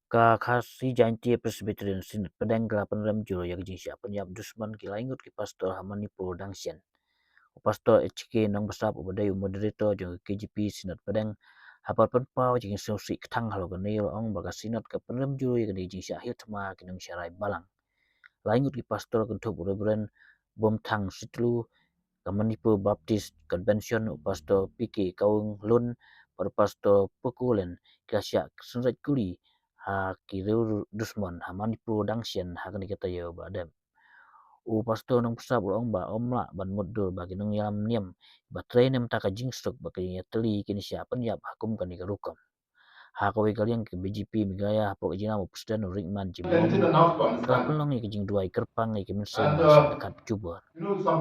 Ka khasi janji Presbyterian Synod Pdeng kala Pynrem juro ya gejing Shah Pyniap Dusmon kilaingut ki pastor Hamanipur Dangsian. Pastor HK nang besap ubadai moderator jong KGP Synod Pdeng hapal penpau jing sausi ketang halo ganil ong baga Synod ka Pynrem juro ya gejing Shah hiltma ki Nongsharai Balang. Laingut ki pastor kentup Reverend Bomthang Sitlu Hamanipur Baptist Convention pastor PK Kaung Lun pada pastor Pekulen kasyak senrat kuli ha kireu Dusmon Hamanipur Dangsian ha kan kata yo badam pastor nang pusat ong ba omla ban mudur bagi nang yam niam ba trainem taka jingstok bagi ya teli kini siapa Pyniap hakum kan ikarukam ha ko kalian ke BGP migaya pok jina mo pusdan ringman jimom kala pelong ke jing Duwai kerpang ke mensen sa dekat cuba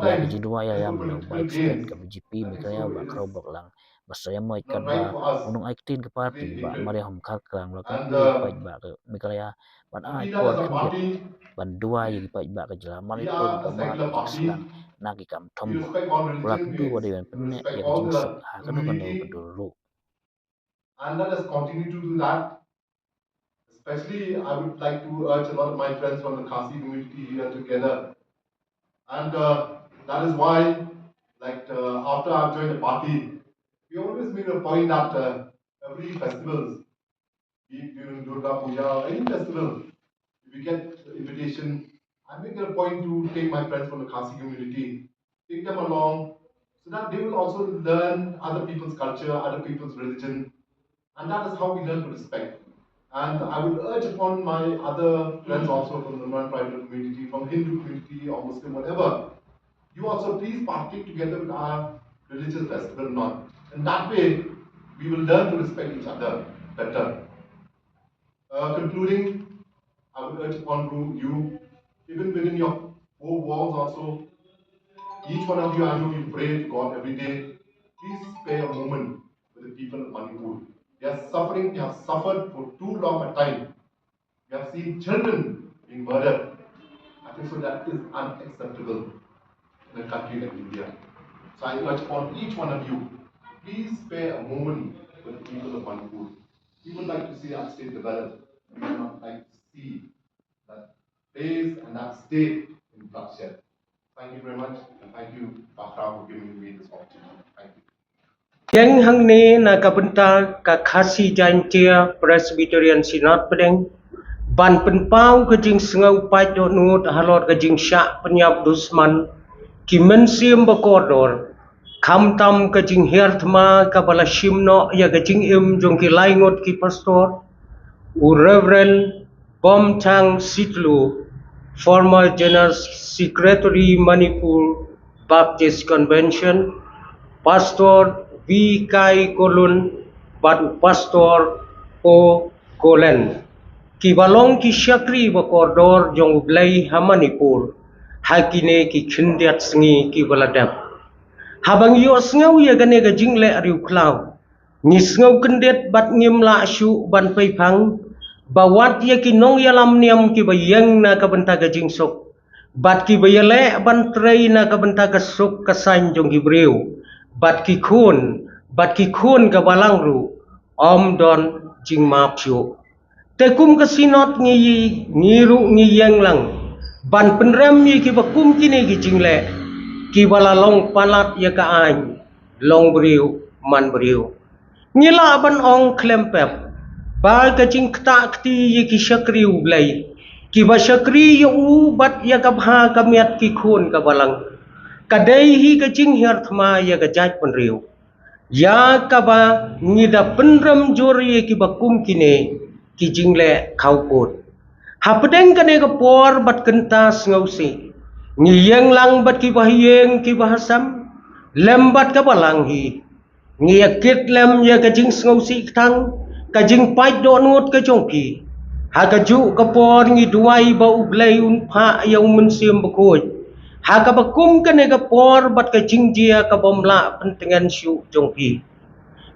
ya ke jing Duwai ya menau baik pusdan ke BGP migaya ba kerobok lang basaya mo ikat ba unung aiktin ke parti ba mariahum karkrang lakan pli paj ba ke migaya ban ai por kendet ban Duwai gi paj ba ke jela Manipur gamat ke jing selang nagi kam tombo kula kedu wade ban penne ya ke jing sok ha kanu kan do beduru and let us continue to do that. Especially, I would like to urge a lot of my friends from the Khasi community here together. And that is why, after I've joined the party, we always make a point that every festival, be it during Durga Puja or any festival, if we get the invitation, I make it a point to take my friends from the Khasi community, take them along, so that they will also learn other people's culture, other people's religion, and that is how we learn to respect. And I would urge upon my other friends also from the non-tribal community, from Hindu community or Muslim, whatever, you also please partake together with our religious festival month. In that way, we will learn to respect each other better. Concluding, I would urge upon you, even within your four walls also, each one of you, I know you pray to God every day. Please spare a moment with the people of Manipur. They are suffering, they have suffered for too long a time. We have seen children being murdered. I think so that is unacceptable in a country like India. So I urge upon each one of you, please spare a moment with the people of Manipur. We would like to see our state develop. We would not like to see that place and that state in bloodshed. Thank you very much, and thank you, Bakra, for giving me this opportunity. Thank you. Yang hang ni na kabenta ka khasi jantia Presbyterian Synod Pdeng ban penpau ke jing sengau pai do nut halot ke jing Shah Pyniap Dusmon ki mensim bakordor kham tam ke jing herthma ka bala shimno ya ke jing im jong ki laingot ki pastor u Reverend Bomthang Sitlu, former General Secretary Manipur Baptist Convention, Pastor V. Kai Kolun, but Pastor O. Kolen. Ki balong ki syakri bakordor jong blai Hamanipur, hakine ki khindiat sengi ki baladap. Habang yo sengau ya gane ga jingle ariu klau. Ni sengau kendet bat ngim la syu ban pai phang. Bawat ya ki nong yalam niam ki bayang na kabenta ga jingsok. Bat ki bayale ban trei na kabenta ga sok kasan jong ki breu. Bat ki khun ka balang ru. Om don jing map syu. Tekum ka Synod ngi ru ngi yang lang. Ban Pynrem yi ki bakum kini ki jingle. Ki bala long palat ya ka ain. Long beriu man beriu. Ngila ban ong klempep. Ba ka jing kta kti yi ki syakri ublai. Ki ba syakri yu bat ya ka bha ka miat ki khun ka balang. Kadai hi ka jing herthma ya ka jaj penriu. Ya ka ba ngida Pynrem jor ye ki bakum kine ki jingle khauput. Ha Pdeng kane ka por bat kentas ngausi. Ngiyeng lang bat ki bahiyeng ki bahasam. Lembat ka balang hi. Ngiyakit lem ya ka jing ngausi ktang. Ka jing pait do nut ka jongki. Ha ka ju ka por ngi Duwai ba ublay unpa ya mensim bakoy. Ha ka bakum kane ka por bat ka jing dia ka bomla pentingan syu jongki.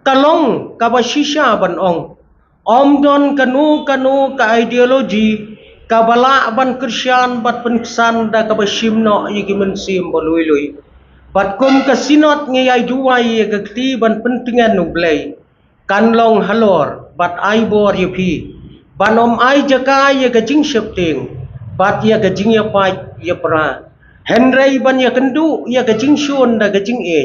Kalong ka ba shisha ban ong. Om don kanu ka ideologi ka bala ban Krisyan bat pensan da ka ba shimno yigi mensim balui-lui. Bat kum ka Synod ngi ay Duwai ka kti ban pentingan ublay. Kanlong halor bat aibor yupi Banom ai jaka ya gajing shepting, bat ya gajing ya pai ya pra. Henry ban ya kendu ya gajing shun da gajing e.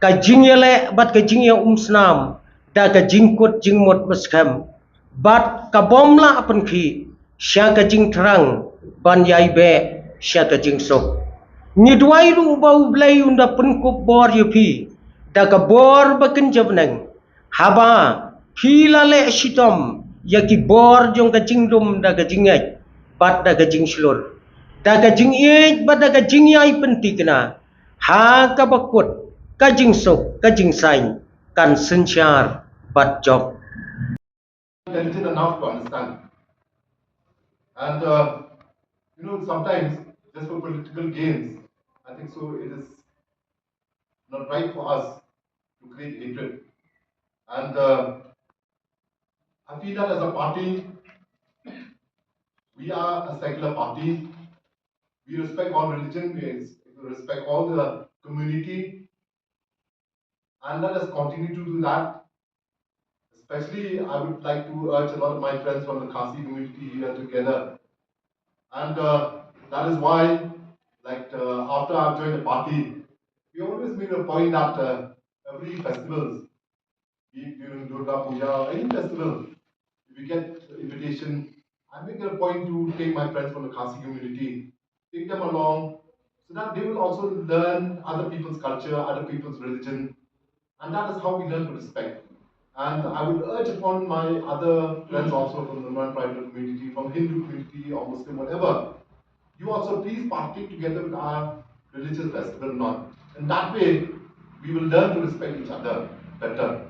Gajing ya le bat gajing ya snam da gajing kut jing mot baskam. Bat kabomla apan ki sya gajing terang ban yai be sya gajing sok. Ni Duwai lu bau blai unda penkup bor yupi. Daga bor bakin jabnang. Haba hila le shitom yaki bor jong gajing dum daga jingai bat daga jing slur. Daga jing ej bat daga jing yai pentikna. Ha ka bakut kajing sok kajing sain kan senchar bat job. Intelligent enough to understand. And sometimes just for political gains, I think so it is not right for us to create hatred. And I feel that as a party, we are a secular party. We respect all religion, we respect all the community, and let us continue to do that. Especially, I would like to urge a lot of my friends from the Khasi community here together. And that is why, after I've joined the party, we always made a point that every festival, be it during Durga Puja or any festival, if we get invitation, I make it a point to take my friends from the Khasi community, take them along, so that they will also learn other people's culture, other people's religion, and that is how we learn to respect. And I would urge upon my other friends also from the non-tribal community, from Hindu community or Muslim, whatever, you also please partake together with our religious festival. Not in that way, we will learn to respect each other better.